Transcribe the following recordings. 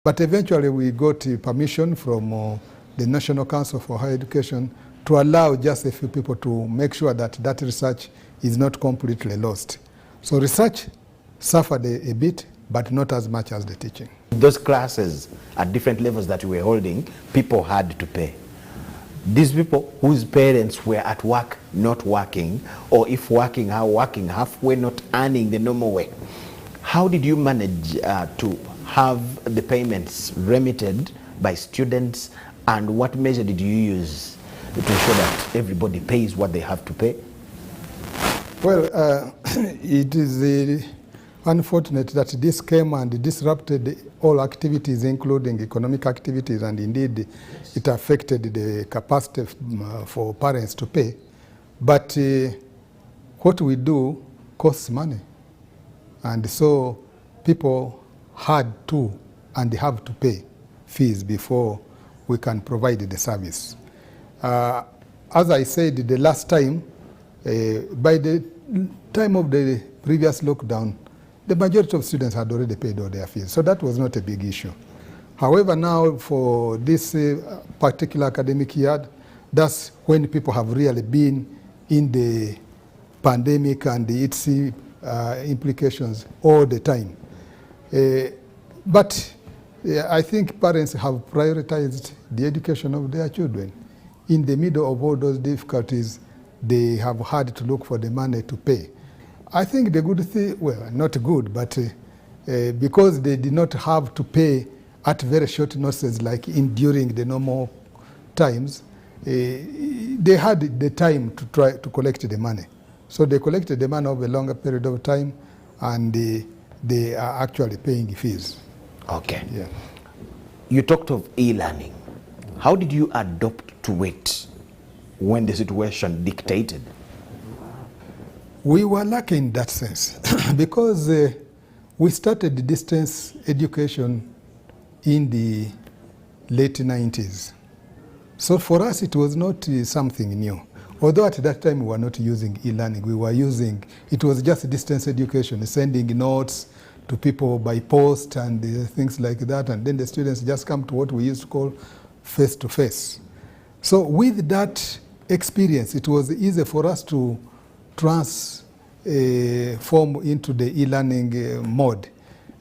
But eventually we got permission from the National Council for Higher Education to allow just a few people to make sure that that research is not completely lost. So research suffered a bit, but not as much as the teaching. Those classes at different levels that we were holding, people had to pay. These people whose parents were at work, not working, or if working, are working halfway, not earning the normal way. How did you manage to have the payments remitted by students, and what measure did you use to ensure that everybody pays what they have to pay? Well, it is unfortunate that this came and disrupted all activities, including economic activities, and indeed it affected the capacity for parents to pay. But what we do costs money, and so people had to and have to pay fees before we can provide the service. As I said the last time, by the time of the previous lockdown, the majority of students had already paid all their fees, so that was not a big issue. However, now for this particular academic year, that's when people have really been in the pandemic and its implications all the time. But I think parents have prioritized the education of their children. In the middle of all those difficulties, they have had to look for the money to pay. I think the good thing, well, not good, but because they did not have to pay at very short notices like during the normal times, they had the time to try to collect the money. So they collected the money over a longer period of time, and they are actually paying fees. Okay. Yeah. You talked of e-learning. How did you adopt to it when the situation dictated? We were lucky in that sense because we started distance education in the late 90s. So for us it was not something new. Although at that time we were not using e-learning, we were using, it was just distance education, sending notes to people by post and things like that, and then the students just come to what we used to call face-to-face. So with that experience, it was easy for us to transform into the e-learning mode.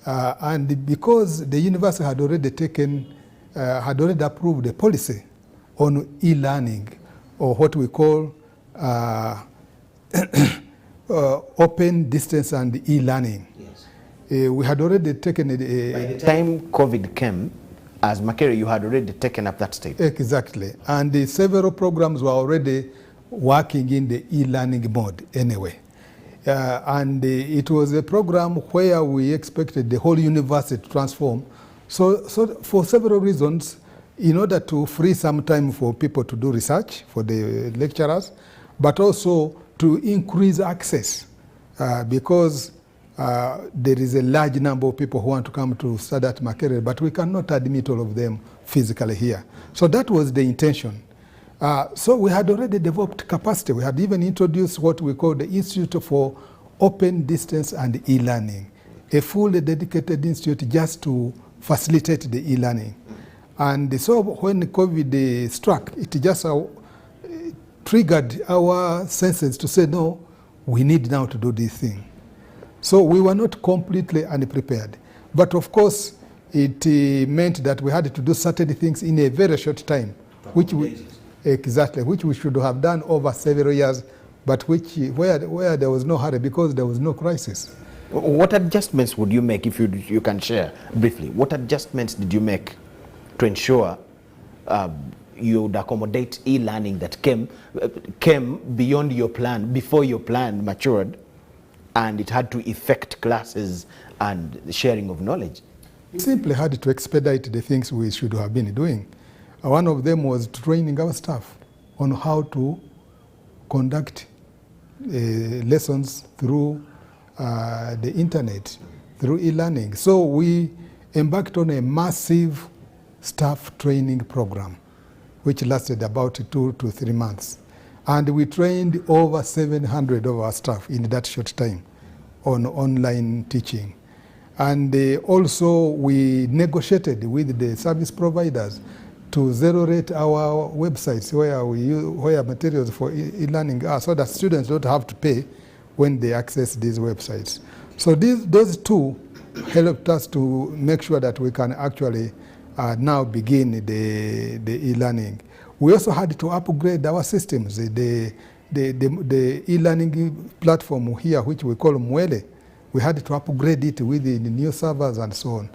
And because the university had already approved a policy on e-learning, or what we call open distance and e-learning. Yes. We had already taken it. By the time COVID came, as Makerere, you had already taken up that step. Exactly. And several programs were already working in the e-learning mode anyway. And it was a program where we expected the whole university to transform. So for several reasons, in order to free some time for people to do research, for the lecturers, but also to increase access, because there is a large number of people who want to come to study at Makerere, but we cannot admit all of them physically here. So that was the intention. So we had already developed capacity. We had even introduced what we call the Institute for Open Distance and E-Learning, a fully dedicated institute just to facilitate the e-learning. And so when COVID struck, it just triggered our senses to say, no, we need now to do this thing. So we were not completely unprepared. But of course, it meant that we had to do certain things in a very short time, which we should have done over several years, but where there was no hurry because there was no crisis. What adjustments would you make, if you can share briefly? What adjustments did you make to ensure you would accommodate e-learning that came beyond your plan, before your plan matured, and it had to affect classes and the sharing of knowledge? We simply had to expedite the things we should have been doing. One of them was training our staff on how to conduct lessons through the internet, through e-learning. So we embarked on a massive staff training program, which lasted about 2 to 3 months. And we trained over 700 of our staff in that short time on online teaching. And also we negotiated with the service providers to zero rate our websites where materials for e-learning are, so that students don't have to pay when they access these websites. So those two helped us to make sure that we can actually now begin the e-learning. We also had to upgrade our systems. The e-learning platform here, which we call Mwele, we had to upgrade it with the new servers and so on.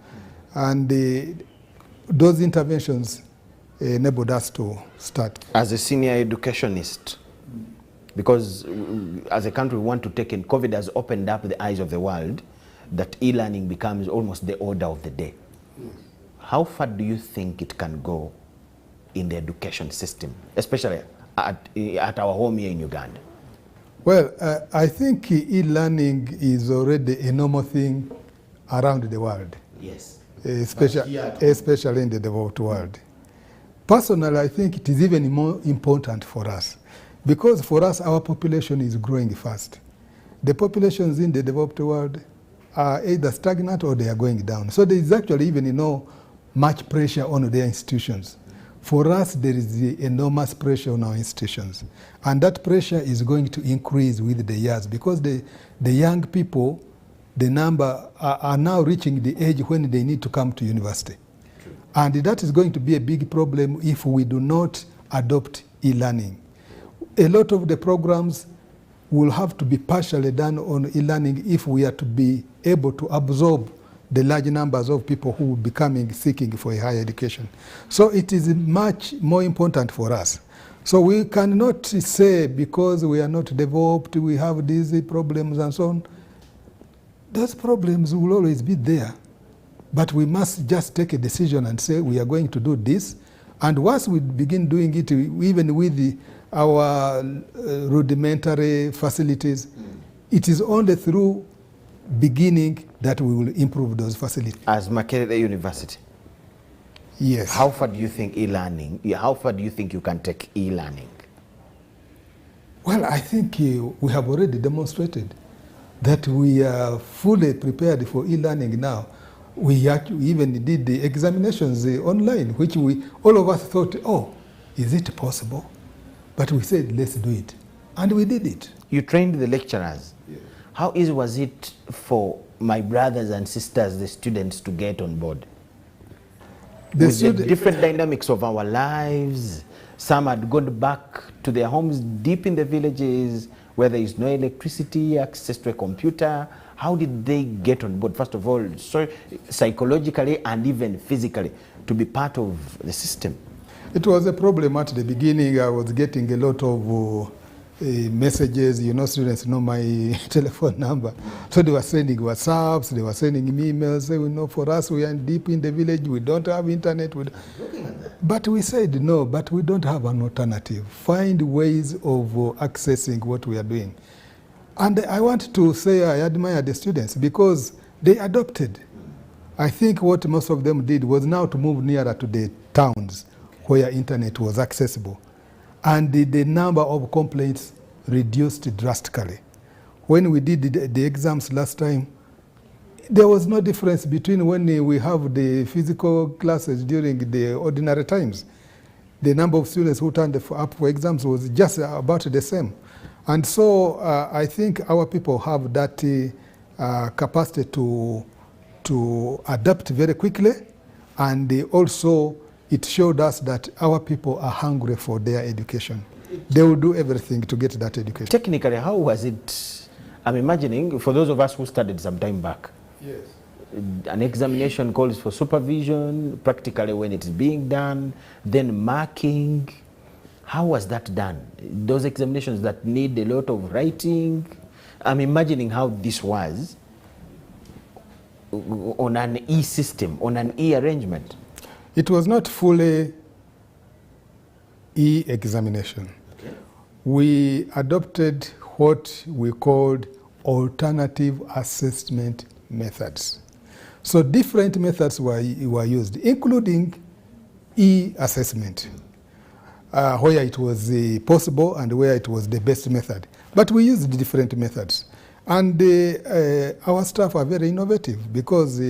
And those interventions enabled us to start. As a senior educationist, because as a country we want to take in, COVID has opened up the eyes of the world that e-learning becomes almost the order of the day. How far do you think it can go in the education system, especially at our home here in Uganda? Well, I think e-learning is already a normal thing around the world. Yes. Especially in the developed world. Personally, I think it is even more important for us, because for us, our population is growing fast. The populations in the developed world are either stagnant or they are going down. So there is actually even much pressure on their institutions. For us, there is enormous pressure on our institutions. And that pressure is going to increase with the years, because the young people, the number, are now reaching the age when they need to come to university. And that is going to be a big problem if we do not adopt e-learning. A lot of the programs will have to be partially done on e-learning if we are to be able to absorb the large numbers of people who will be seeking for a higher education. So it is much more important for us. So we cannot say because we are not developed, we have these problems and so on. Those problems will always be there. But we must just take a decision and say we are going to do this. And once we begin doing it, even with our rudimentary facilities, it is only through beginning that we will improve those facilities. As Makerere University? Yes. How far do you think e-learning, how far do you think you can take e-learning? Well, I think we have already demonstrated that we are fully prepared for e-learning now. We actually even did the examinations online, which all of us thought, oh, is it possible? But we said, let's do it. And we did it. You trained the lecturers. Yeah. How easy was it for my brothers and sisters, the students, to get on board? With the different dynamics of our lives, some had gone back to their homes deep in the villages where there is no electricity, access to a computer. How did they get on board, first of all, so psychologically and even physically, to be part of the system? It was a problem at the beginning. I was getting a lot of messages. Students know my telephone number. So they were sending WhatsApps, they were sending emails. Saying, for us, we are deep in the village, we don't have internet. But we said, no, but we don't have an alternative. Find ways of accessing what we are doing. And I want to say I admire the students because they adopted. I think what most of them did was now to move nearer to the towns where internet was accessible. And the number of complaints reduced drastically. When we did the exams last time, there was no difference between when we have the physical classes during the ordinary times. The number of students who turned up for exams was just about the same. And so I think our people have that capacity to adapt very quickly, and also it showed us that our people are hungry for their education. They will do everything to get that education. Technically, how was it? I'm imagining, for those of us who studied some time back, yes, an examination calls for supervision, practically when it's being done, then marking. How was that done? Those examinations that need a lot of writing. I'm imagining how this was on an e-system, on an e-arrangement. It was not fully e-examination. Okay. We adopted what we called alternative assessment methods. So different methods were used, including e-assessment. Where it was possible and where it was the best method. But we used different methods. And our staff are very innovative because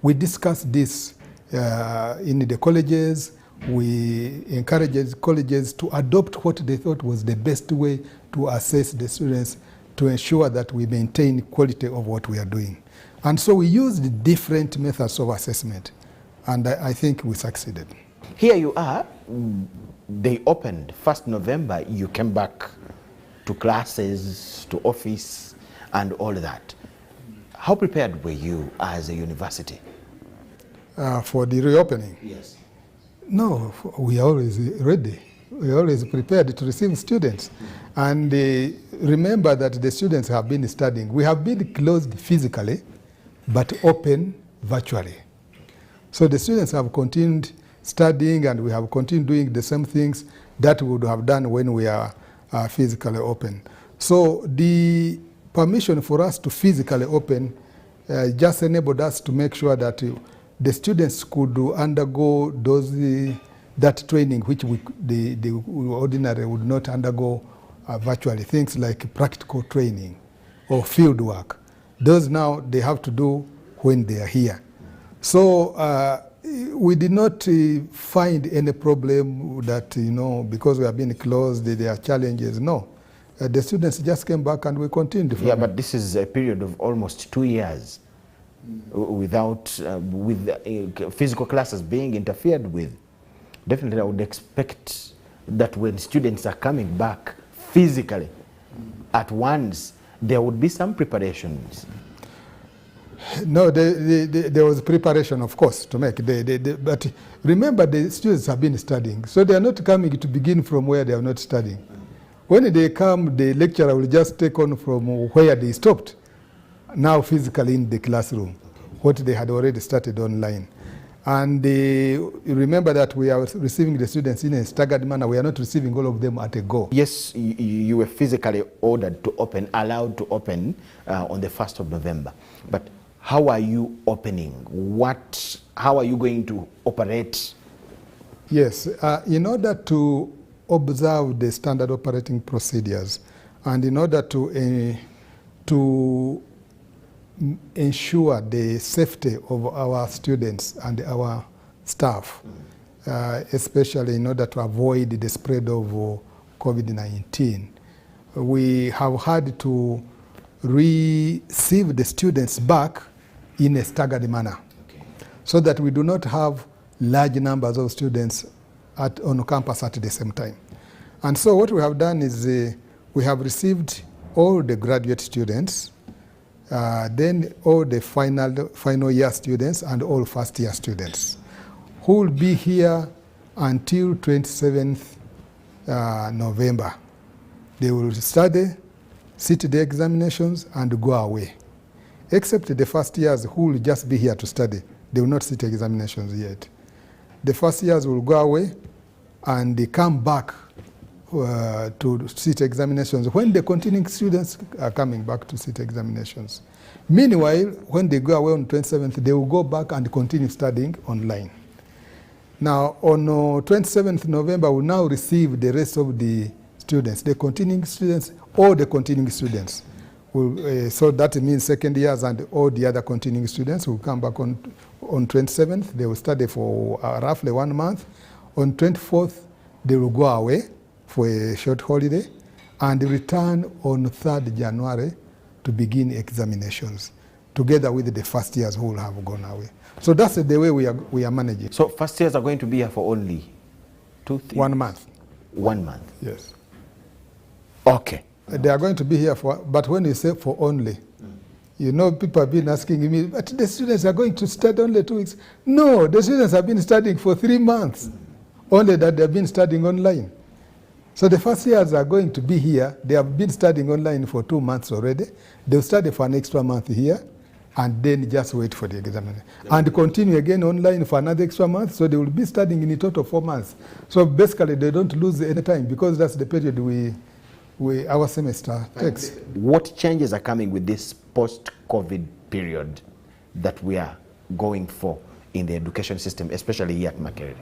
we discuss this in the colleges. We encourage colleges to adopt what they thought was the best way to assess the students to ensure that we maintain quality of what we are doing. And so we used different methods of assessment, and I think we succeeded. Here you are, they opened 1st November, you came back to classes, to office, and all that. How prepared were you as a university? For the reopening? Yes. No, we are always ready. We are always prepared to receive students. And remember that the students have been studying. We have been closed physically, but open virtually. So the students have continued studying, and we have continued doing the same things that we would have done when we are physically open. So the permission for us to physically open just enabled us to make sure that the students could undergo that training which the ordinary would not undergo virtually, things like practical training or field work. Those now they have to do when they are here. So we did not find any problem that, because we have been closed, there are challenges. No. The students just came back and we continued. Yeah, but this is a period of almost 2 years without, with physical classes being interfered with. Definitely I would expect that when students are coming back physically at once, there would be some preparations. No, there was preparation, of course, to make. But remember, the students have been studying, so they are not coming to begin from where they are not studying. When they come, the lecturer will just take on from where they stopped, now physically in the classroom, what they had already started online. And remember that we are receiving the students in a staggered manner. We are not receiving all of them at a go. Yes, you were physically ordered to open, allowed to open on the 1st of November. But how are you opening? How are you going to operate? Yes, in order to observe the standard operating procedures and in order to ensure the safety of our students and our staff, especially in order to avoid the spread of COVID-19, we have had to receive the students back in a staggered manner, so that we do not have large numbers of students on campus at the same time. And so what we have done is we have received all the graduate students, then all the final year students and all first year students who will be here until 27th November. They will study, sit the examinations and go away. Except the first years who will just be here to study. They will not sit examinations yet. The first years will go away and they come back to sit examinations when the continuing students are coming back to sit examinations. Meanwhile, when they go away on 27th, they will go back and continue studying online. Now, on 27th November, we'll now receive the rest of the students, the continuing students, all the continuing students. So that means second years and all the other continuing students will come back on 27th. They will study for roughly 1 month. On 24th, they will go away for a short holiday and return on 3rd January to begin examinations, together with the first years who will have gone away. So that's the way we are managing. So first years are going to be here for only 1 month. 1 month? Yes. Okay. They are going to be here for, but when you say for only, people have been asking me, but the students are going to study only 2 weeks. No, the students have been studying for 3 months, only that they have been studying online. So the first years are going to be here. They have been studying online for 2 months already. They'll study for an extra month here and then just wait for the examination. And continue again online for another extra month. So they will be studying in a total 4 months. So basically they don't lose any time because that's the period our semester takes. What changes are coming with this post-COVID period that we are going for in the education system, especially here at Makerere?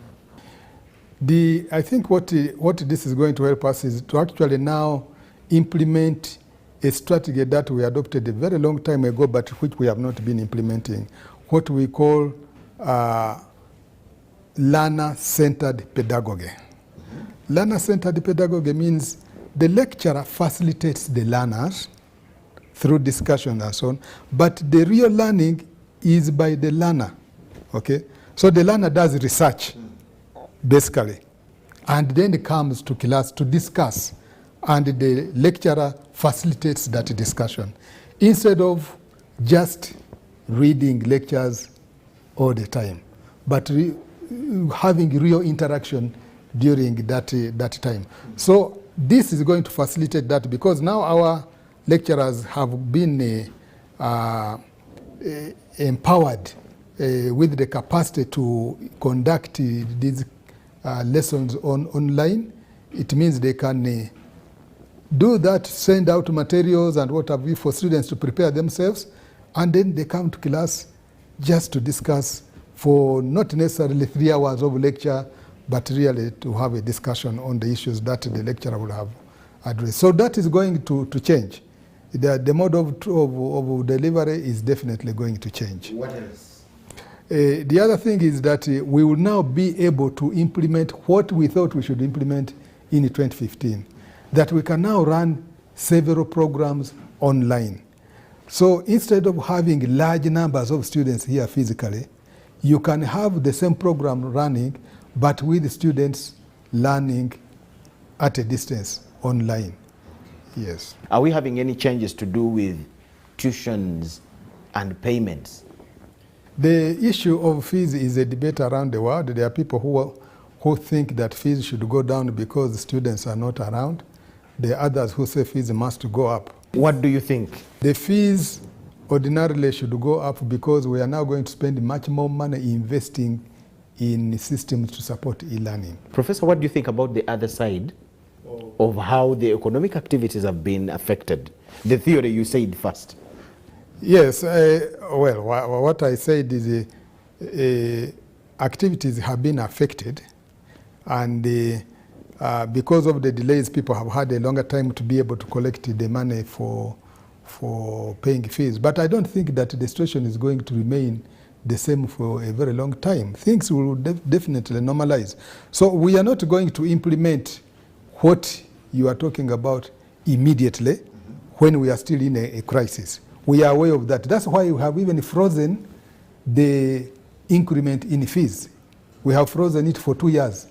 I think what this is going to help us is to actually now implement a strategy that we adopted a very long time ago, but which we have not been implementing, what we call learner-centered pedagogy. Learner-centered pedagogy means the lecturer facilitates the learners through discussion and so on, but the real learning is by the learner, okay? So the learner does research, basically, and then it comes to class to discuss, and the lecturer facilitates that discussion, instead of just reading lectures all the time, but having real interaction during that time. So this is going to facilitate that, because now our lecturers have been empowered with the capacity to conduct these lessons online. It means they can do that, send out materials and what have you for students to prepare themselves, and then they come to class just to discuss for not necessarily 3 hours of lecture, but really to have a discussion on the issues that the lecturer will have addressed. So that is going to change. The mode of delivery is definitely going to change. What else? The other thing is that we will now be able to implement what we thought we should implement in 2015, that we can now run several programs online. So instead of having large numbers of students here physically, you can have the same program running, but with students learning at a distance online. Yes. Are we having any changes to do with tuitions and payments? The issue of fees is a debate around the world. There are people who think that fees should go down because the students are not around. There are others who say fees must go up. What do you think? The fees ordinarily should go up because we are now going to spend much more money investing in systems to support e-learning. Professor, what do you think about the other side of how the economic activities have been affected? The theory you said first. Yes, well, what I said is activities have been affected, and because of the delays, people have had a longer time to be able to collect the money for paying fees. But I don't think that the situation is going to remain the same for a very long time. Things will definitely normalize. So we are not going to implement what you are talking about immediately when we are still in a crisis. We are aware of that. That's why we have even frozen the increment in fees. We have frozen it for 2 years,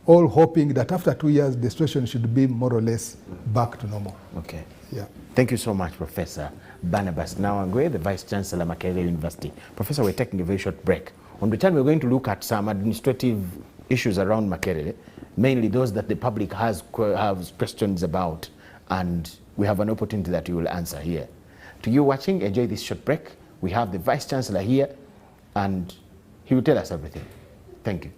all hoping that after 2 years, the situation should be more or less back to normal. Okay. Yeah. Thank you so much, Professor Barnabas Nawangwe, the Vice Chancellor, Makerere University. Professor, we're taking a very short break. On return, we're going to look at some administrative issues around Makerere, mainly those that the public has questions about, and we have an opportunity that you will answer here. To you watching, enjoy this short break. We have the Vice Chancellor here, and he will tell us everything. Thank you.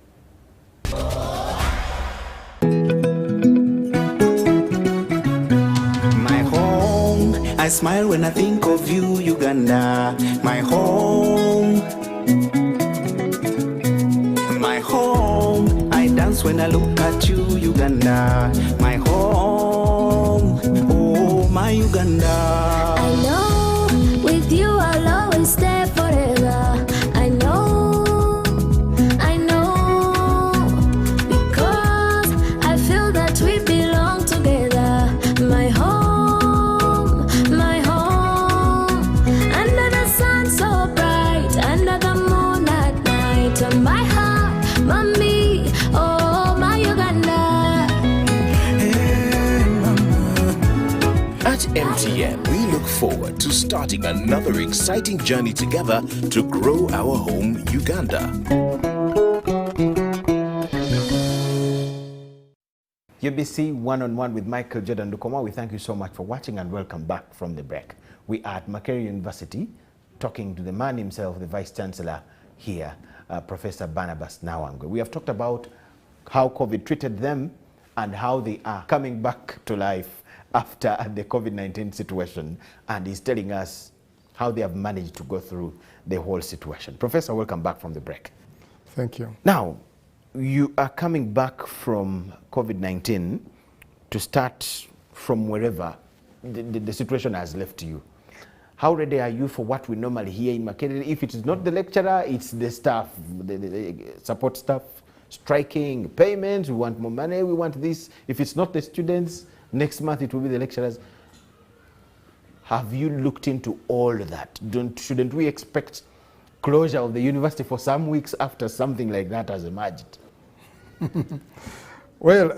I smile when I think of you, Uganda, my home. My home, I dance when I look at you, Uganda, my home. Oh, my Uganda. I know, with you I'll always stay forever. I know, because I feel that we belong together. My home. My heart, mommy, oh my Uganda. Hey, mama. At MTN, we look forward to starting another exciting journey together to grow our home, Uganda. UBC One-on-One with Michael Jordan Lukomwa. We thank you so much for watching and welcome back from the break. We are at Makerere University talking to the man himself, the Vice Chancellor here, Professor Barnabas Nawangwe. We have talked about how COVID treated them and how they are coming back to life after the COVID-19 situation, and he's telling us how they have managed to go through the whole situation. Professor, welcome back from the break. Thank you. Now, you are coming back from COVID-19 to start from wherever the situation has left you. How ready are you for what we normally hear in Makerere? If it is not the lecturer, it's the staff, the support staff striking, payments, we want more money, we want this. If it's not the students, next month it will be the lecturers. Have you looked into all that? Shouldn't we expect closure of the university for some weeks after something like that has emerged? Well,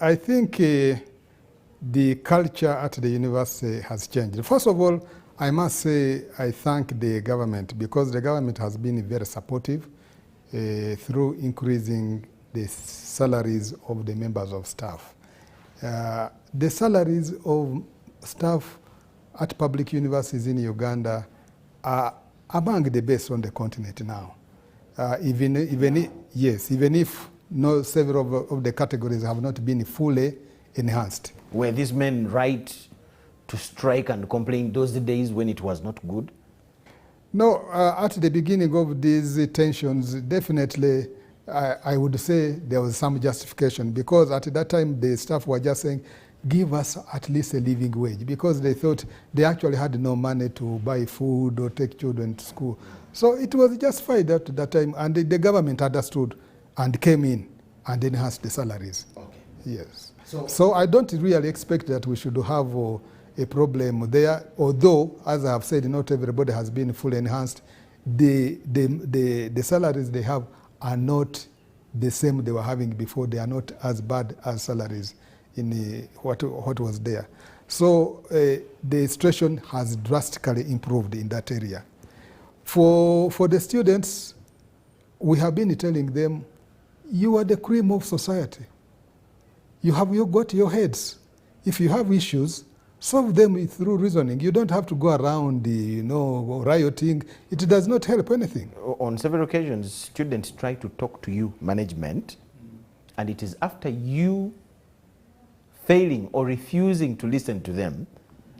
I think the culture at the university has changed. First of all, I must say I thank the government, because the government has been very supportive through increasing the salaries of the members of staff. The salaries of staff at public universities in Uganda are among the best on the continent now. Even if several of the categories have not been fully enhanced. Were these men right to strike and complain those days when it was not good? No, at the beginning of these tensions, definitely I would say there was some justification, because at that time the staff were just saying, give us at least a living wage, because they thought they actually had no money to buy food or take children to school. So it was justified at that time, and the government understood and came in and enhanced the salaries. Okay. Yes. So I don't really expect that we should have a problem there, although, as I have said, not everybody has been fully enhanced. The salaries they have are not the same they were having before. They are not as bad as salaries in what was there. So the situation has drastically improved in that area. For the students, we have been telling them, you are the cream of society. You got your heads. If you have issues, solve them through reasoning. You don't have to go around, rioting. It does not help anything. On several occasions, students try to talk to you, management, and it is after you failing or refusing to listen to them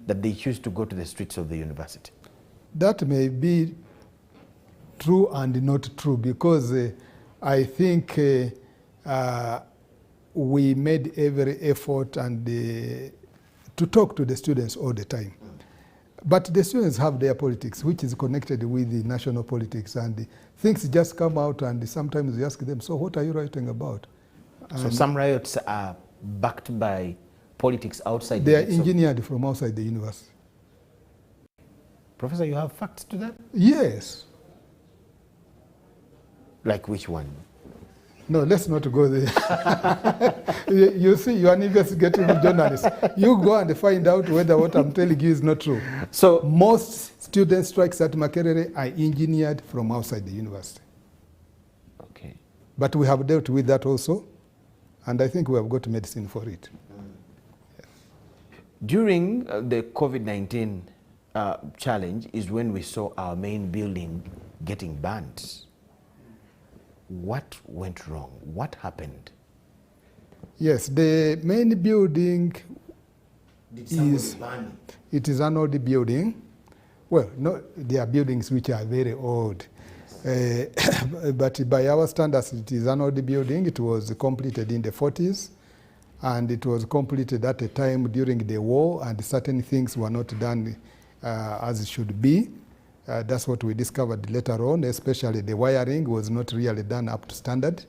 that they choose to go to the streets of the university. That may be true and not true, because I think we made every effort and to talk to the students all the time. But the students have their politics, which is connected with the national politics, and things just come out, and sometimes we ask them, so what are you writing about? So some riots are backed by politics outside. They are engineered from outside the university. Professor, you have facts to that? Yes. Like which one? No, let's not go there. You see, you are an investigative journalist. You go and find out whether what I'm telling you is not true. So most student strikes at Makerere are engineered from outside the university. Okay. But we have dealt with that also, and I think we have got medicine for it. Yeah. During the COVID-19 challenge is when we saw our main building getting banned. What went wrong? What happened? Yes, the main building is an old building. Well, no, there are buildings which are very old. But by our standards, it is an old building. It was completed in the 40s, and it was completed at a time during the war, and certain things were not done as it should be. That's what we discovered later on, especially the wiring was not really done up to standard.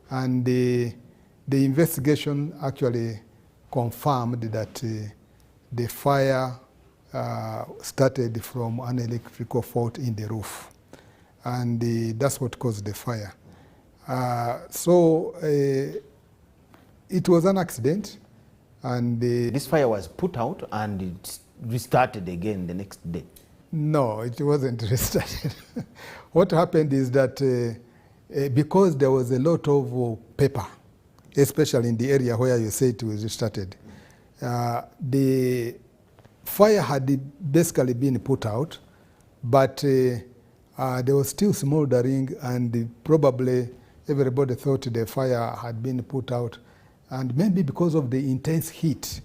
And the investigation actually confirmed that the fire started from an electrical fault in the roof. And that's what caused the fire. So it was an accident. And this fire was put out and it restarted again the next day. No, it wasn't restarted. What happened is that because there was a lot of paper, especially in the area where you say it was restarted, the fire had basically been put out, but there was still smoldering, and probably everybody thought the fire had been put out. And maybe because of the intense heat,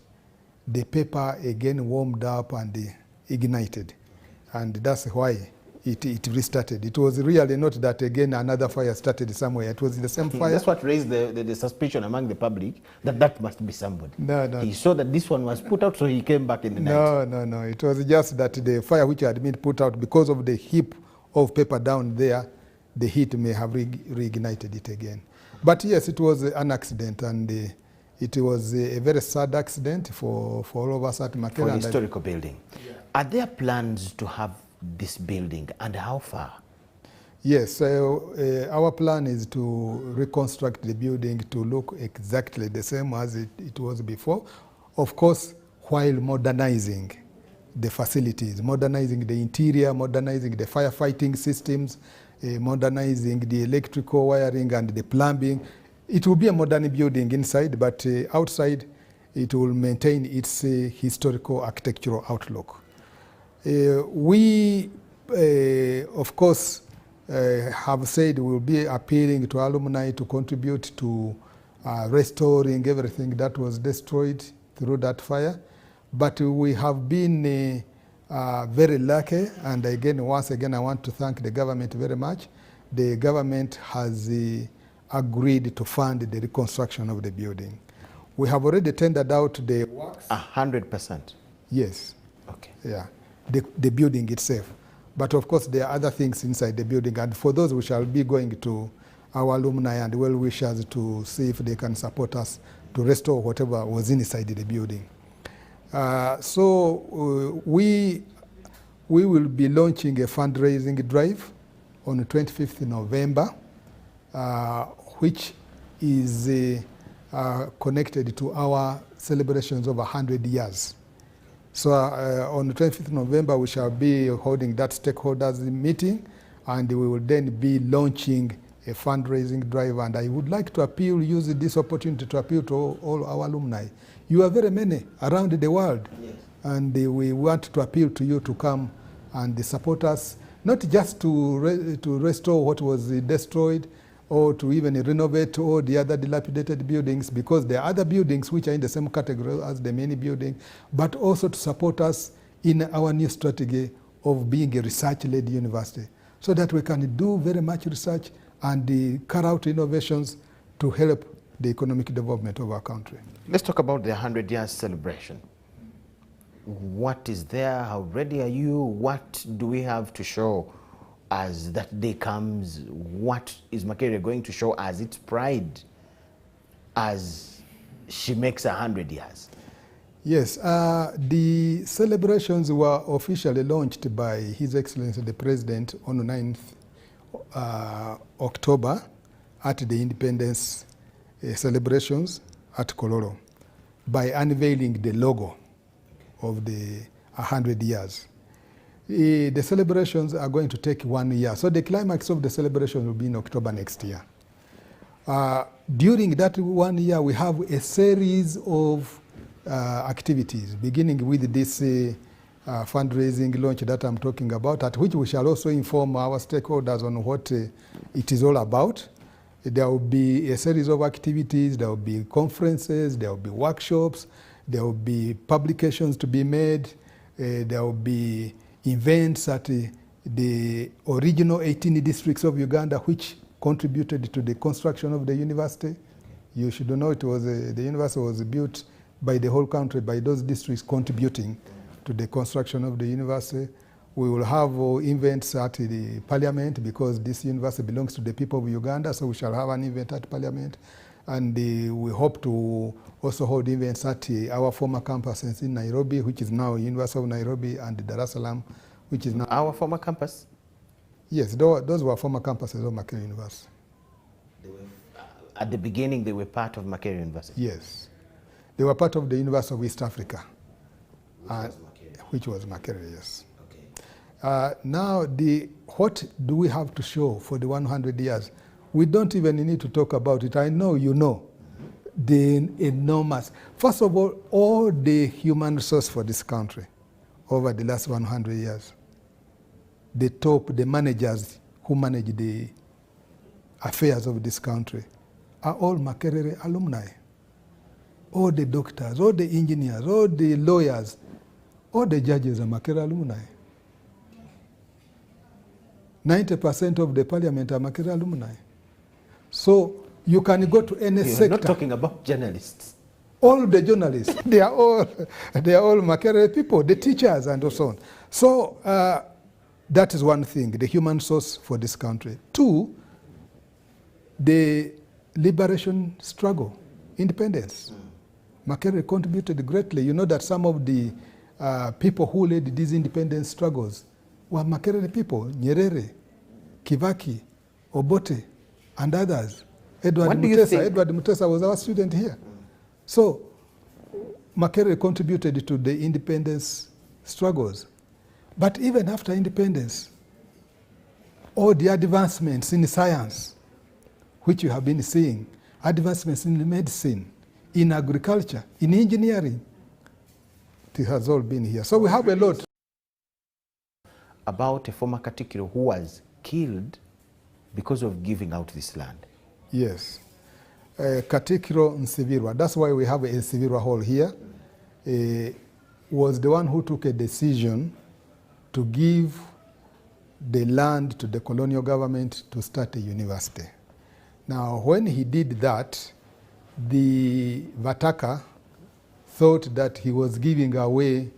the paper again warmed up and ignited. And that's why it restarted. It was really not that again another fire started somewhere. It was the same fire. That's what raised the suspicion among the public that must be somebody. No. He saw that this one was put out, so he came back in the night. No. It was just that the fire which had been put out, because of the heap of paper down there, the heat may have reignited it again. But yes, it was an accident, and it was a very sad accident for all of us at Makerere. For an historical building. Yeah. Are there plans to have this building, and how far? Yes, our plan is to reconstruct the building to look exactly the same as it was before. Of course, while modernizing the facilities, modernizing the interior, modernizing the firefighting systems, modernizing the electrical wiring and the plumbing. It will be a modern building inside, but outside it will maintain its historical architectural outlook. We, of course, have said we will be appealing to alumni to contribute to restoring everything that was destroyed through that fire. But we have been very lucky, and again, once again, I want to thank the government very much. The government has agreed to fund the reconstruction of the building. We have already tendered out the works. 100%? Yes. Okay. Yeah, the building itself. But of course, there are other things inside the building, and for those we shall be going to our alumni and well-wishers to see if they can support us to restore whatever was inside the building. So we will be launching a fundraising drive on the 25th November, which is connected to our celebrations of 100 years. So on the 25th November, we shall be holding that stakeholders meeting, and we will then be launching a fundraising drive. And I would like to use this opportunity to appeal to all our alumni. You are very many around the world, yes. And we want to appeal to you to come and support us, not just to restore what was destroyed, or to even renovate all the other dilapidated buildings, because there are other buildings which are in the same category as the main building, but also to support us in our new strategy of being a research-led university, so that we can do very much research and carry out innovations to help the economic development of our country. Let's talk about the 100 years celebration. What is there? How ready are you? What do we have to show as that day comes? What is Makerere going to show as its pride as she makes 100 years? Yes, the celebrations were officially launched by His Excellency the President on the 9th October at the Independence celebrations at Kololo by unveiling the logo of the 100 years. The celebrations are going to take 1 year. So the climax of the celebration will be in October next year. During that 1 year, we have a series of activities, beginning with this fundraising launch that I'm talking about, at which we shall also inform our stakeholders on what it is all about. There will be a series of activities, there will be conferences, there will be workshops, there will be publications to be made, there will be events at the original 18 districts of Uganda which contributed to the construction of the university. You should know it was the university was built by the whole country, by those districts contributing to the construction of the university. We will have events at the parliament, because this university belongs to the people of Uganda, so we shall have an event at parliament. And we hope to also hold events at our former campuses in Nairobi, which is now University of Nairobi, and Dar es Salaam, which is now... Our former campus? Yes, those were former campuses of Makerere University. At the beginning, they were part of Makerere University? Yes. They were part of the University of East Africa, which was Makerere, yes. Now, what do we have to show for the 100 years? We don't even need to talk about it. I know you know the enormous, first of all the human resource for this country over the last 100 years. The managers who manage the affairs of this country are all Makerere alumni. All the doctors, all the engineers, all the lawyers, all the judges are Makerere alumni. 90% of the parliament are Makerere alumni. So you can go to any sector. You're not talking about journalists. All the journalists, they are all Makerere people, the teachers and so on. So that is one thing, the human source for this country. Two, the liberation struggle, independence. Makerere contributed greatly. You know that some of the people who led these independence struggles were Makerere people, Nyerere, Kibaki, Obote, and others. Edward Mutesa was our student here. So Makerere contributed to the independence struggles. But even after independence, all the advancements in science, which you have been seeing, advancements in medicine, in agriculture, in engineering, it has all been here. So we have a lot. About a former Katikiro who was killed because of giving out this land. Yes. Katikiro Nsibirwa, that's why we have a Nsibirwa Hall here, was the one who took a decision to give the land to the colonial government to start a university. Now, when he did that, the Vataka thought that he was giving away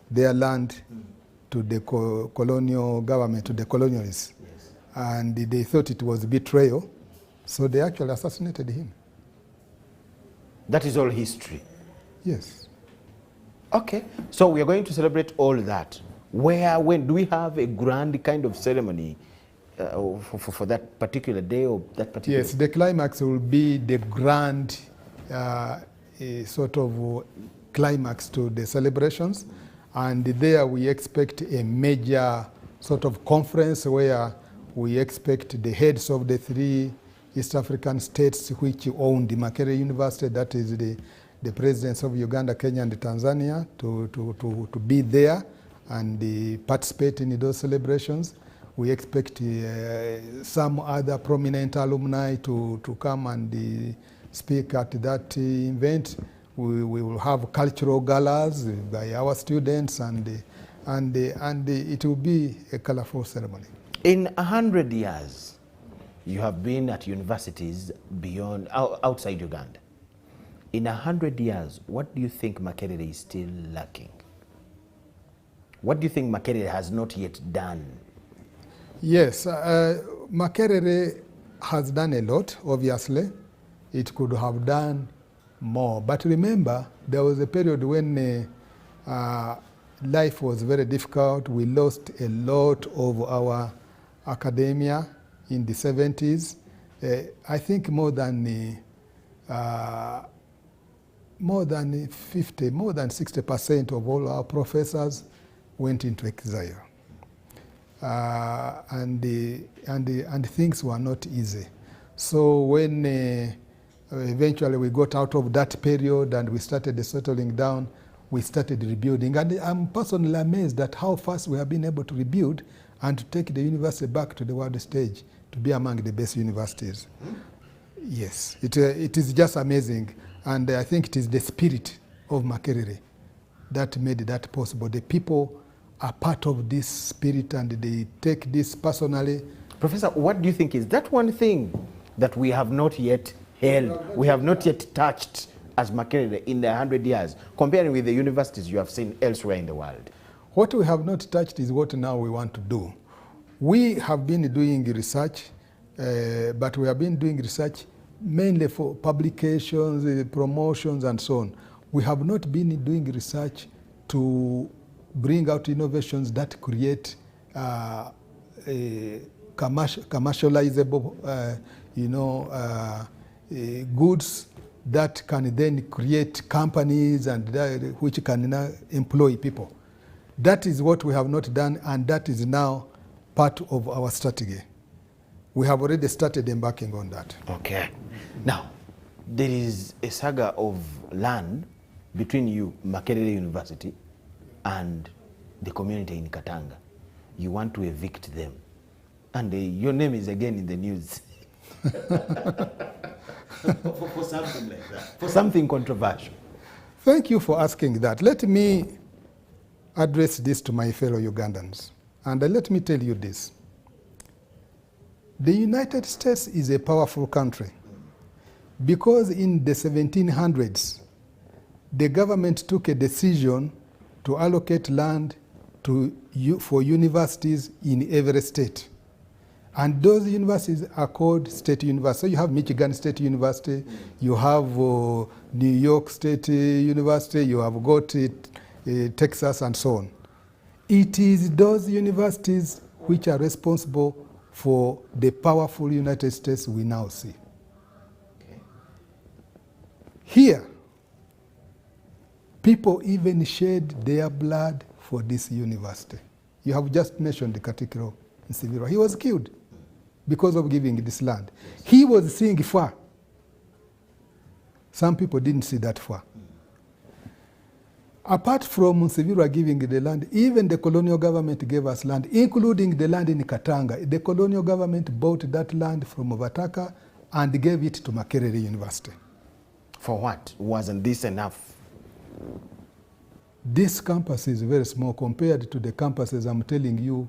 their land to the colonial government, to the colonialists. Yes. And they thought it was betrayal, so they actually assassinated him. That is all history? Yes. Okay, so we are going to celebrate all that. When do we have a grand kind of ceremony for that particular day or that particular? Yes, the climax will be the grand sort of climax to the celebrations, and there we expect a major sort of conference where we expect the heads of the 3 East African states which own the Makerere University, that is the presidents of Uganda, Kenya, and Tanzania, to be there and participate in those celebrations. We expect some other prominent alumni to come and speak at that event. We will have cultural galas by our students, and it will be a colorful ceremony. In 100 years, you have been at universities beyond, outside Uganda. In 100 years, what do you think Makerere is still lacking? What do you think Makerere has not yet done? Yes, Makerere has done a lot, obviously. It could have done more. But remember, there was a period when life was very difficult. We lost a lot of our academia in the 70s. I think more than 60% of all our professors went into exile. And things were not easy. So when eventually we got out of that period and we started settling down, we started rebuilding. And I'm personally amazed at how fast we have been able to rebuild and to take the university back to the world stage, to be among the best universities. Yes, it is just amazing. And I think it is the spirit of Makerere that made that possible. The people are part of this spirit and they take this personally. Professor, what do you think is that one thing that we have not yet held, we have not yet touched as Makerere in the 100 years, comparing with the universities you have seen elsewhere in the world? What we have not touched is what now we want to do. We have been doing research, but we have been doing research mainly for publications, promotions, and so on. We have not been doing research to bring out innovations that create commercializable, goods that can then create companies and which can now employ people. That is what we have not done, and that is now part of our strategy. We have already started embarking on that. Okay. Now, there is a saga of land between you, Makerere University, and the community in Katanga. You want to evict them. And your name is again in the news. for something like that. For something controversial. Thank you for asking that. Let me address this to my fellow Ugandans. And let me tell you this. The United States is a powerful country because in the 1700s, the government took a decision to allocate land for universities in every state. And those universities are called state universities. So you have Michigan State University, you have New York State University, you have got Texas and so on. It is those universities which are responsible for the powerful United States we now see. Okay. Here, people even shed their blood for this university. You have just mentioned the Katikiro Nsibirwa. He was killed because of giving this land. He was seeing far. Some people didn't see that far. Apart from Nsibirwa giving the land, even the colonial government gave us land, including the land in Katanga. The colonial government bought that land from Ovataka and gave it to Makerere University. For what? Wasn't this enough? This campus is very small compared to the campuses I'm telling you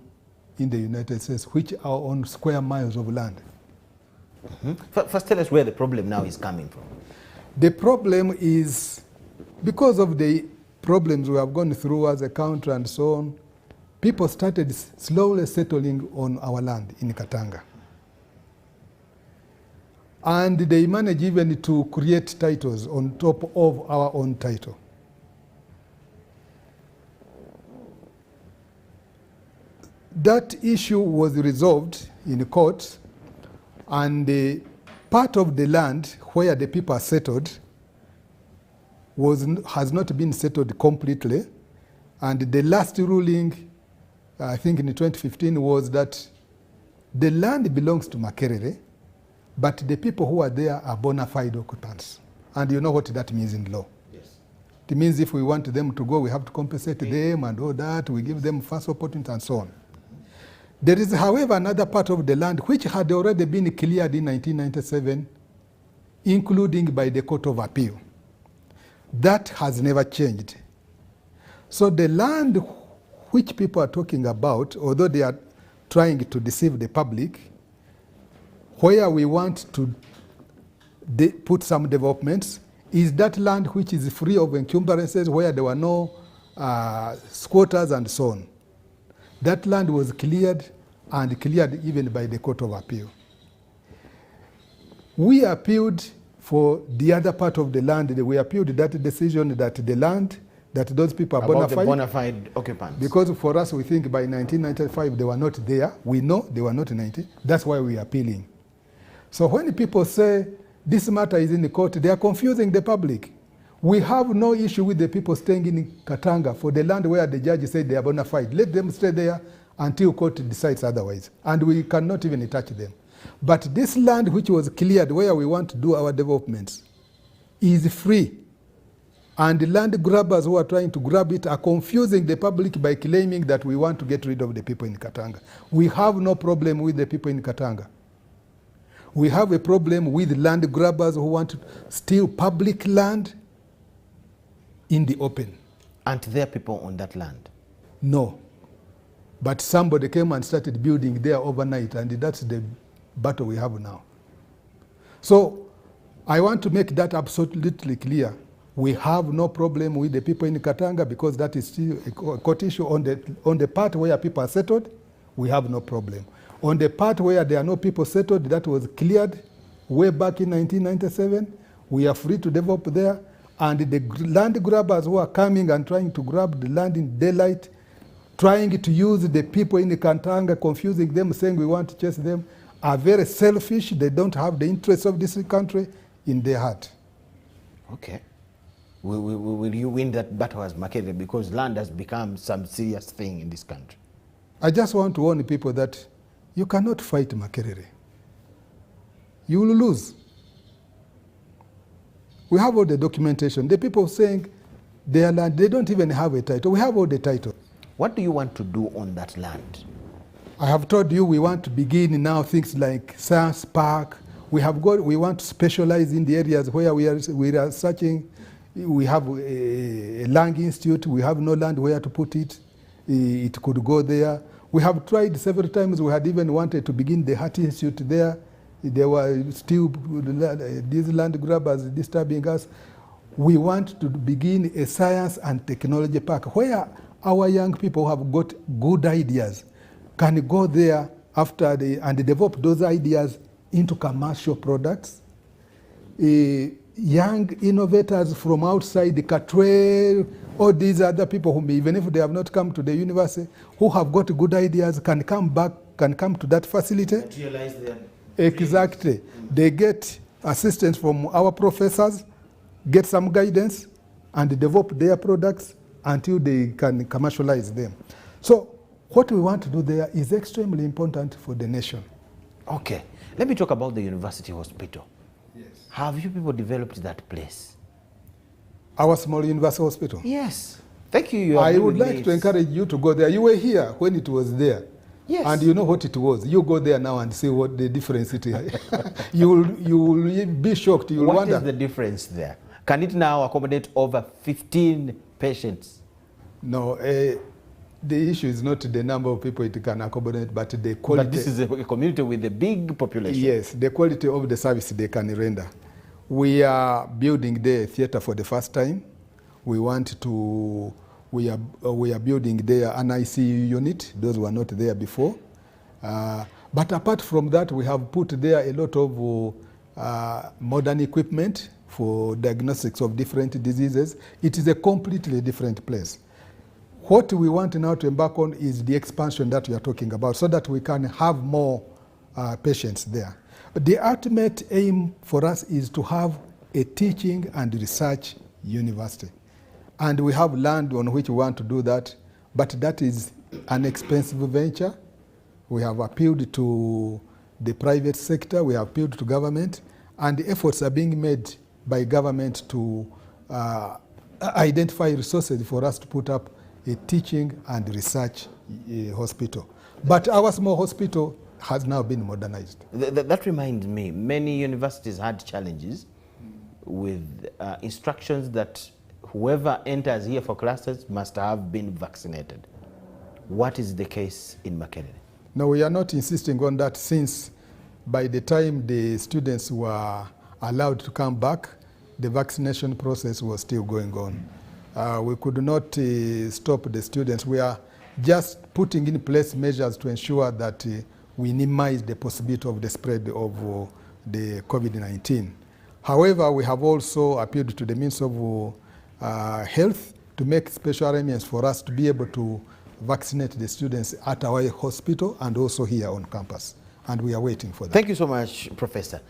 in the United States, which are on square miles of land. Mm-hmm. First, tell us where the problem now is coming from. The problem is because of the problems we have gone through as a country and so on, people started slowly settling on our land in Katanga. And they managed even to create titles on top of our own title. That issue was resolved in court, and the part of the land where the people are settled has not been settled completely. And the last ruling, I think in 2015, was that the land belongs to Makerere, but the people who are there are bona fide occupants. And you know what that means in law. Yes. It means if we want them to go, we have to compensate them and all that. We give them first opportunity and so on. There is, however, another part of the land which had already been cleared in 1997, including by the Court of Appeal. That has never changed. So the land which people are talking about, although they are trying to deceive the public, where we want to put some developments, is that land which is free of encumbrances, where there were no squatters and so on. That land was cleared, and cleared even by the Court of Appeal. We appealed for the other part of the land. We appealed that decision that the land, that those people are bona fide. The bona fide occupants. Because for us, we think by 1995 they were not there. We know they were not in 19. That's why we are appealing. So when people say this matter is in the court, they are confusing the public. We have no issue with the people staying in Katanga for the land where the judge said they are bona fide. Let them stay there until court decides otherwise. And we cannot even touch them. But this land which was cleared where we want to do our developments is free. And the land grabbers who are trying to grab it are confusing the public by claiming that we want to get rid of the people in Katanga. We have no problem with the people in Katanga. We have a problem with land grabbers who want to steal public land in the open. Aren't there people on that land? No. But somebody came and started building there overnight, and that's the battle we have now. So I want to make that absolutely clear. We have no problem with the people in Katanga because that is still a court issue. On the part where people are settled, we have no problem. On the part where there are no people settled, that was cleared way back in 1997, we are free to develop there. And the land grabbers who are coming and trying to grab the land in daylight, trying to use the people in the Katanga, confusing them, saying we want to chase them, are very selfish. They don't have the interests of this country in their heart. Okay. Will you win that battle as Makerere? Because land has become some serious thing in this country. I just want to warn people that you cannot fight Makerere. You will lose. We have all the documentation. The people saying their land, they don't even have a title. We have all the title. What do you want to do on that land? I have told you we want to begin now things like science park. We want to specialize in the areas where we are searching. We have a land institute. We have no land where to put it. It could go there. We have tried several times. We had even wanted to begin the Heart Institute there. There were still these land grabbers disturbing us. We want to begin a science and technology park where our young people have got good ideas, can go there after and develop those ideas into commercial products. Young innovators from outside, the Katwe, all these other people who, even if they have not come to the university, who have got good ideas, can come back, can come to that facility. Realize their Exactly. They get assistance from our professors, get some guidance, and develop their products until they can commercialize them. So what we want to do there is extremely important for the nation. Okay. Let me talk about the university hospital. Yes. Have you people developed that place? Our small university hospital. Yes. Thank you. I would like to encourage you to go there. You were here when it was there. Yes. And you know what it was. You go there now and see what the difference it is. you will be shocked. You will wonder. What is the difference there? Can it now accommodate over 15 patients? No, the issue is not the number of people it can accommodate, but the quality. But this is a community with a big population. Yes, the quality of the service they can render. We are building the theater for the first time. We are building there an ICU unit. Those were not there before. But apart from that, we have put there a lot of modern equipment for diagnostics of different diseases. It is a completely different place. What we want now to embark on is the expansion that we are talking about so that we can have more patients there. But the ultimate aim for us is to have a teaching and research university. And we have land on which we want to do that, but that is an expensive venture. We have appealed to the private sector, we have appealed to government, and the efforts are being made by government to identify resources for us to put up a teaching and research hospital. But our small hospital has now been modernized. That reminds me, many universities had challenges with instructions that whoever enters here for classes must have been vaccinated. What is the case in Makerere? No, we are not insisting on that, since by the time the students were allowed to come back, the vaccination process was still going on. We could not stop the students. We are just putting in place measures to ensure that we minimize the possibility of the spread of the COVID-19. However, we have also appealed to the Ministry of Health to make special arrangements for us to be able to vaccinate the students at our hospital and also here on campus. And we are waiting for that. Thank you so much, Professor.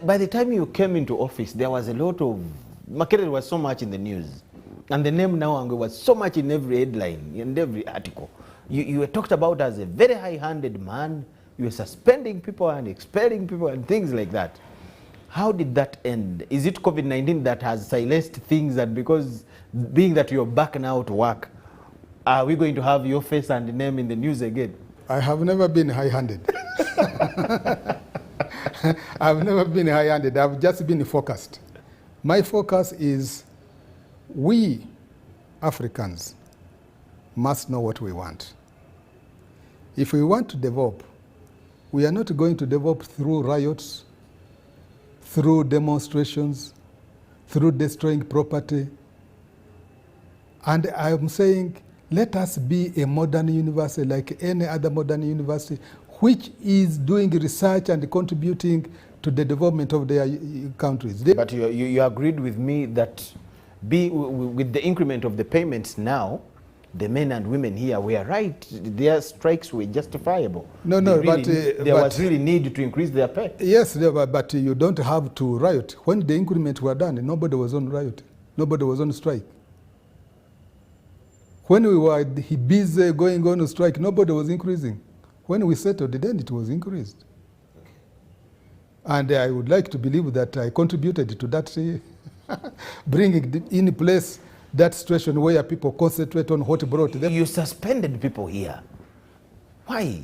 By the time you came into office, there was a lot of, Makerere was so much in the news. And the name Nawangwe was so much in every headline, in every article. You were talked about as a very high-handed man. You were suspending people and expelling people and things like that. How did that end? Is it COVID-19 that has silenced things, and because being that you're back now to work, are we going to have your face and name in the news again? I have never been high-handed. I've never been high-handed. I've just been focused. My focus is we Africans must know what we want. If we want to develop, we are not going to develop through riots, through demonstrations, through destroying property. And I'm saying, let us be a modern university like any other modern university, which is doing research and contributing to the development of their countries. But you agreed with me that with the increment of the payments now, the men and women here were right. Their strikes were justifiable. There was really need to increase their pay. Yes, but you don't have to riot. When the increments were done, nobody was on riot. Nobody was on strike. When we were busy going on strike, nobody was increasing. When we settled, then it was increased. Okay. And I would like to believe that I contributed to that, bringing in place that situation where people concentrate on what brought them. You suspended people here. Why?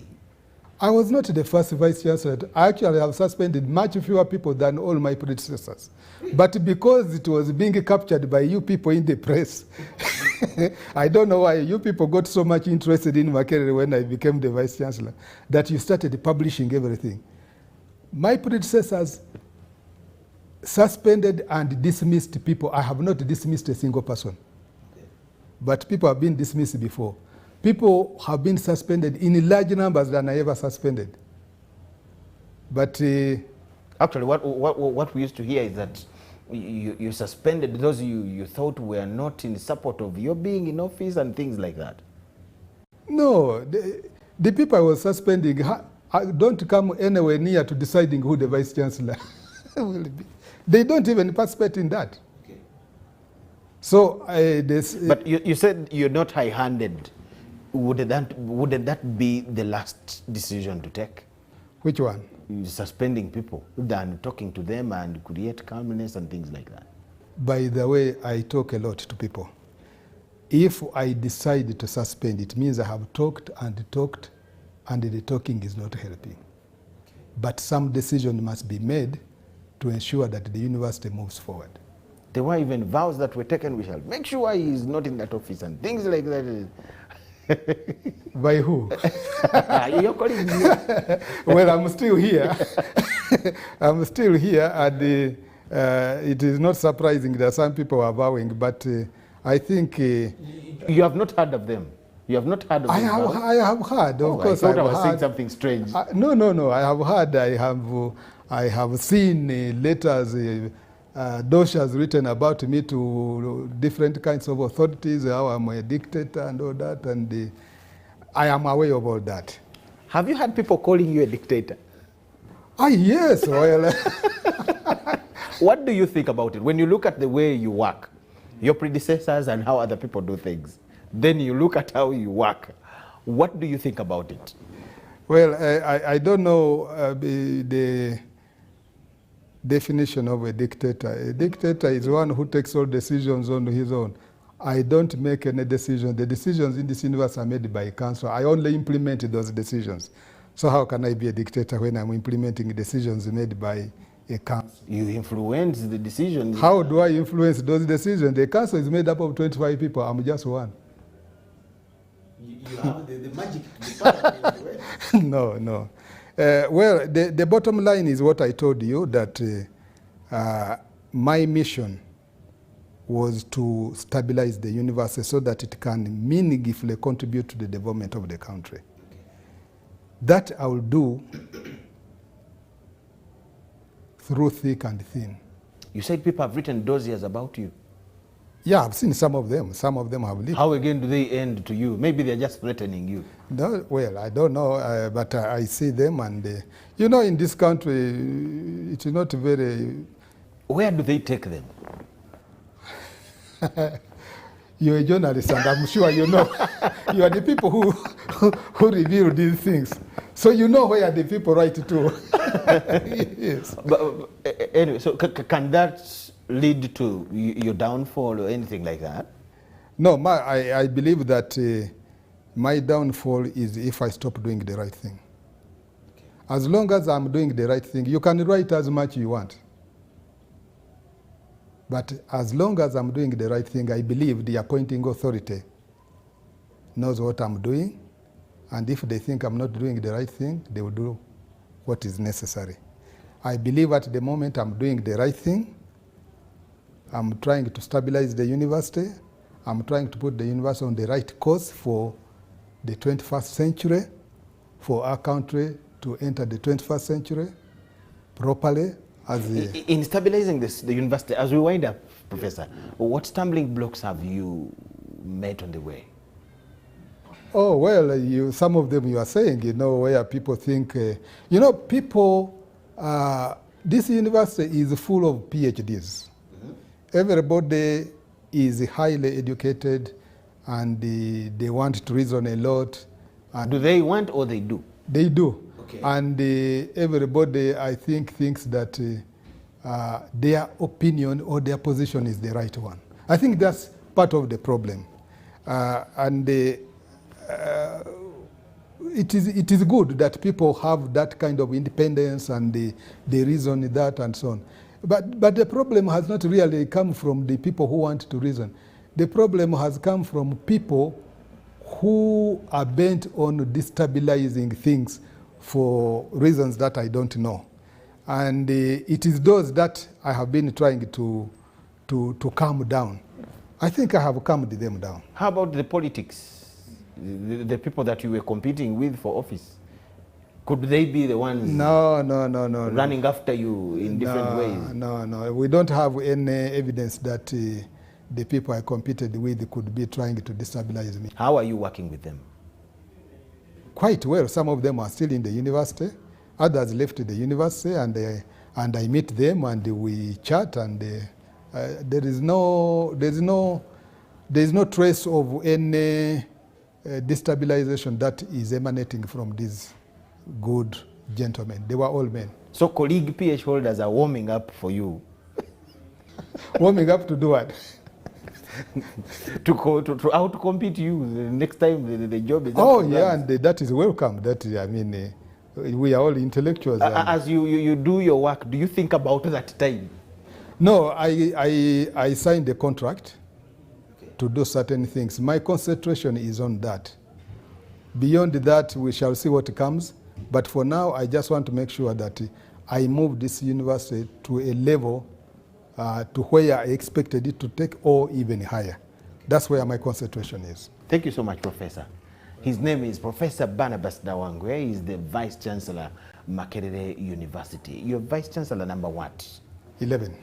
I was not the first vice chancellor. I actually have suspended much fewer people than all my predecessors. But because it was being captured by you people in the press, I don't know why you people got so much interested in Makerere when I became the Vice Chancellor that you started publishing everything. My predecessors suspended and dismissed people. I have not dismissed a single person. Okay. But people have been dismissed before. People have been suspended in large numbers than I ever suspended. But actually, what we used to hear is that you suspended those you thought were not in support of your being in office and things like that. No, the people I was suspending don't come anywhere near to deciding who the Vice Chancellor will be. They don't even participate in that. Okay. So, but you said you're not high-handed. Wouldn't that be the last decision to take? Which one? Suspending people than talking to them and create calmness and things like that. By the way, I talk a lot to people. If I decide to suspend, it means I have talked, and the talking is not helping. But some decision must be made to ensure that the university moves forward. There were even vows that were taken, we shall make sure he is not in that office and things like that. By who? You're calling me. Well, I'm still here. I'm still here, and it is not surprising that some people are vowing, but I think... you have not heard of them? You have not heard of them? I have heard, of course. I thought I was saying something strange. No, I have heard, I have seen letters, dossiers written about me to different kinds of authorities, how I'm a dictator and all that, and I am aware of all that. Have you had people calling you a dictator? Yes, well... What do you think about it? When you look at the way you work, your predecessors and how other people do things, then you look at how you work, what do you think about it? Well, I don't know the definition of a dictator. A dictator is one who takes all decisions on his own. I don't make any decisions. The decisions in this universe are made by council. I only implement those decisions. So how can I be a dictator when I'm implementing decisions made by a council? You influence the decisions. How do I influence those decisions? The council is made up of 25 people. I'm just one. You have the magic department. No. Well, the bottom line is what I told you, that my mission was to stabilize the university so that it can meaningfully contribute to the development of the country. Okay. That I will do through thick and thin. You said people have written dossiers about you. Yeah, I've seen some of them. Some of them have lived. How again do they end to you? Maybe they're just threatening you. No, well, I don't know, but I see them, and you know, in this country, it's not very... Where do they take them? You're a journalist, and I'm sure you know. You are the people who reveal these things. So you know where the people write to. Yes. But anyway, so can that lead to your downfall or anything like that? No, I believe that my downfall is if I stop doing the right thing. Okay. As long as I'm doing the right thing, you can write as much you want. But as long as I'm doing the right thing, I believe the appointing authority knows what I'm doing, and if they think I'm not doing the right thing, they will do what is necessary. I believe at the moment I'm doing the right thing. I'm trying to stabilize the university. I'm trying to put the university on the right course for the 21st century, for our country to enter the 21st century properly. In stabilizing the university, as we wind up, Professor, what stumbling blocks have you met on the way? Oh, well, some of them you are saying, you know, where people think, you know, people, this university is full of PhDs. Mm-hmm. Everybody is highly educated, and they want to reason a lot. Do they want or they do? They do. Okay. And everybody, I think, thinks that their opinion or their position is the right one. I think that's part of the problem. It is good that people have that kind of independence and they reason that and so on. But the problem has not really come from the people who want to reason. The problem has come from people who are bent on destabilizing things for reasons that I don't know. And it is those that I have been trying to calm down. I think I have calmed them down. How about the politics? The people that you were competing with for office? Could they be the ones running after you in different ways? No. We don't have any evidence that the people I competed with could be trying to destabilize me. How are you working with them? Quite well. Some of them are still in the university. Others left the university, and I meet them and we chat, and there is no trace of any destabilization that is emanating from these good gentlemen. They were all men. So colleague PH holders are warming up for you. Warming up to do what? to outcompete you the next time the job is up. Oh yeah, and that is welcome. That I mean, we are all intellectuals. As you do your work, do you think about that time? No, I signed a contract to do certain things. My concentration is on that. Beyond that, we shall see what comes. But for now, I just want to make sure that I move this university to a level to where I expected it to take, or even higher. That's where my concentration is. Thank you so much, Professor. His name is Professor Barnabas Nawangwe. He is the Vice Chancellor, Makerere University. You're Vice Chancellor number what? 11.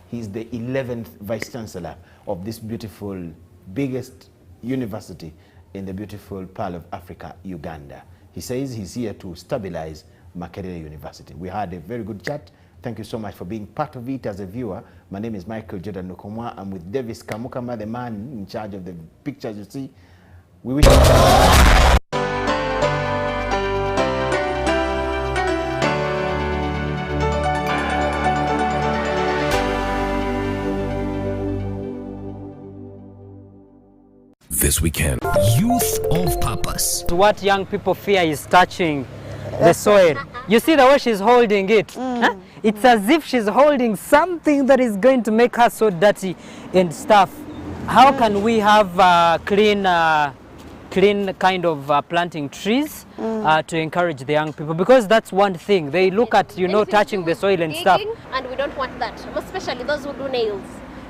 He's the 11th Vice Chancellor of this beautiful, biggest university in the beautiful Pearl of Africa, Uganda. He says he's here to stabilize Makerere University. We had a very good chat. Thank you so much for being part of it as a viewer. My name is Michael Jordan Lukomwa. I'm with Davis Kamukama, the man in charge of the pictures you see. We wish you This weekend. Youth of purpose. What young people fear is touching the soil. You see the way she's holding it? Huh? It's as if she's holding something that is going to make her so dirty and stuff. How can we have clean kind of planting trees to encourage the young people? Because that's one thing. They look at, touching the soil and stuff. And we don't want that, especially those who do nails.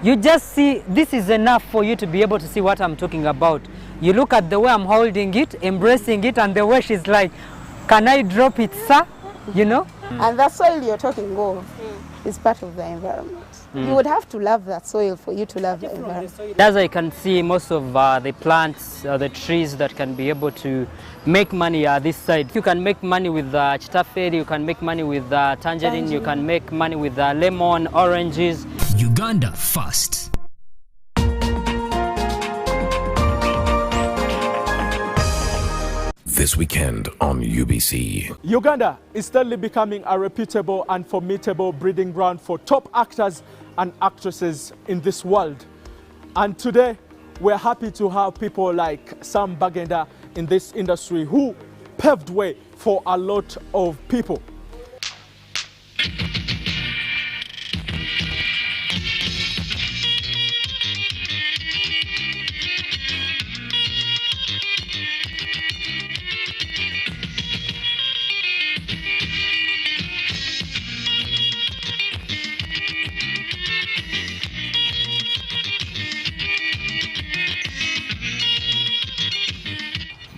You just see, this is enough for you to be able to see what I'm talking about. You look at the way I'm holding it, embracing it, and the way she's like, can I drop it, sir? And that soil you're talking of is part of the environment. You would have to love that soil for you to love the environment. As I can see, most of the plants, the trees that can be able to make money are this side. You can make money with chitaferi, you can make money with tangerine, you can make money with lemon, oranges. Uganda first. This weekend on UBC. Uganda is steadily becoming a reputable and formidable breeding ground for top actors and actresses in this world. And today, we're happy to have people like Sam Bagenda in this industry who paved way for a lot of people.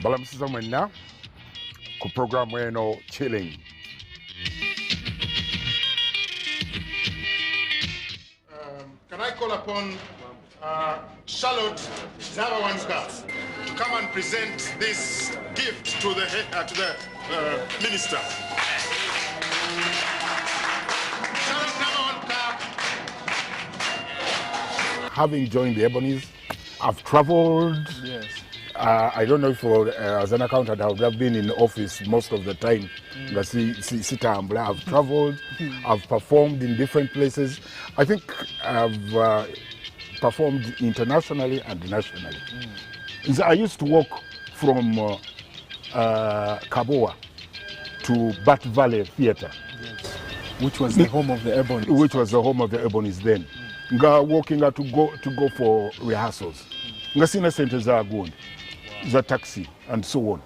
Balamusiza mwenna ku programu eno Chilling. Can I call upon Charlotte Zawawanga to come and present this gift to the minister? Charlotte Zawawanga. Having joined the Ebonies, I've traveled. Yes. I don't know if as an accountant I would have been in office most of the time. I've traveled, I've performed in different places. I think I've performed internationally and nationally. I used to walk from Kaboa to Bat Valley Theatre. Yes. Which was the home of the Ebonies. Which was the home of the Ebonies then. nga walking to go for rehearsals. Nga sina sente za gundi, za taxi and so on.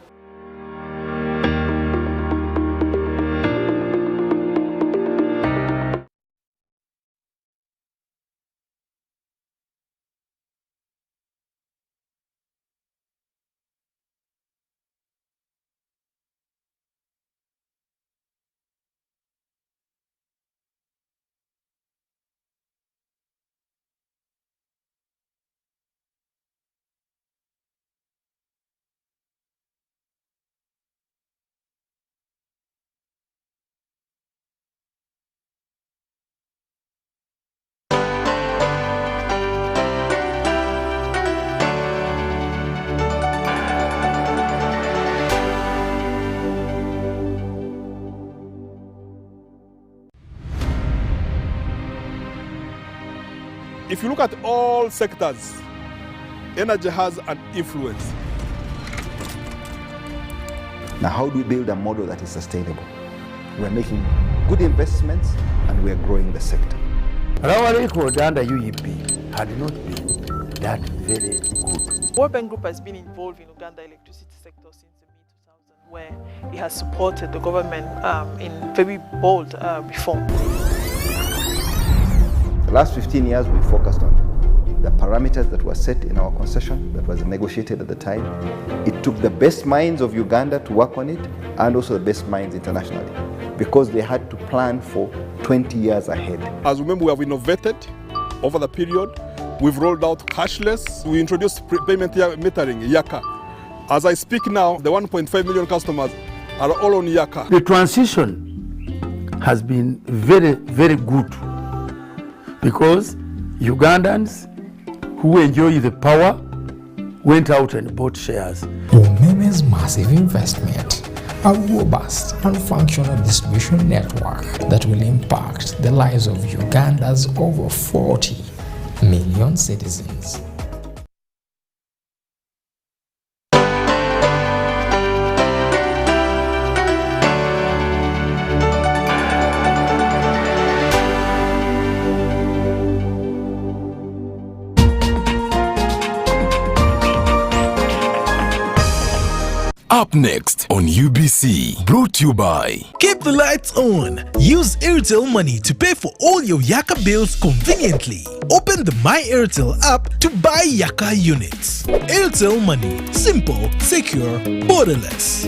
If you look at all sectors, energy has an influence. Now, how do we build a model that is sustainable? We're making good investments and we're growing the sector. Our record under UEP had not been that very good. World Bank Group has been involved in Uganda electricity sector since the mid-2000s, where it has supported the government in very bold reform. The last 15 years, we focused on the parameters that were set in our concession that was negotiated at the time. It took the best minds of Uganda to work on it and also the best minds internationally because they had to plan for 20 years ahead. As remember, we have innovated over the period. We've rolled out cashless. We introduced payment metering, Yaka. As I speak now, the 1.5 million customers are all on Yaka. The transition has been very, very good because Ugandans who enjoy the power went out and bought shares. Umeme's massive investment, a robust and functional distribution network that will impact the lives of Uganda's over 40 million citizens. Up next on UBC, brought to you by Keep the lights on. Use Airtel Money to pay for all your Yaka bills conveniently. Open the My Airtel app to buy Yaka units. Airtel Money. Simple, secure, borderless.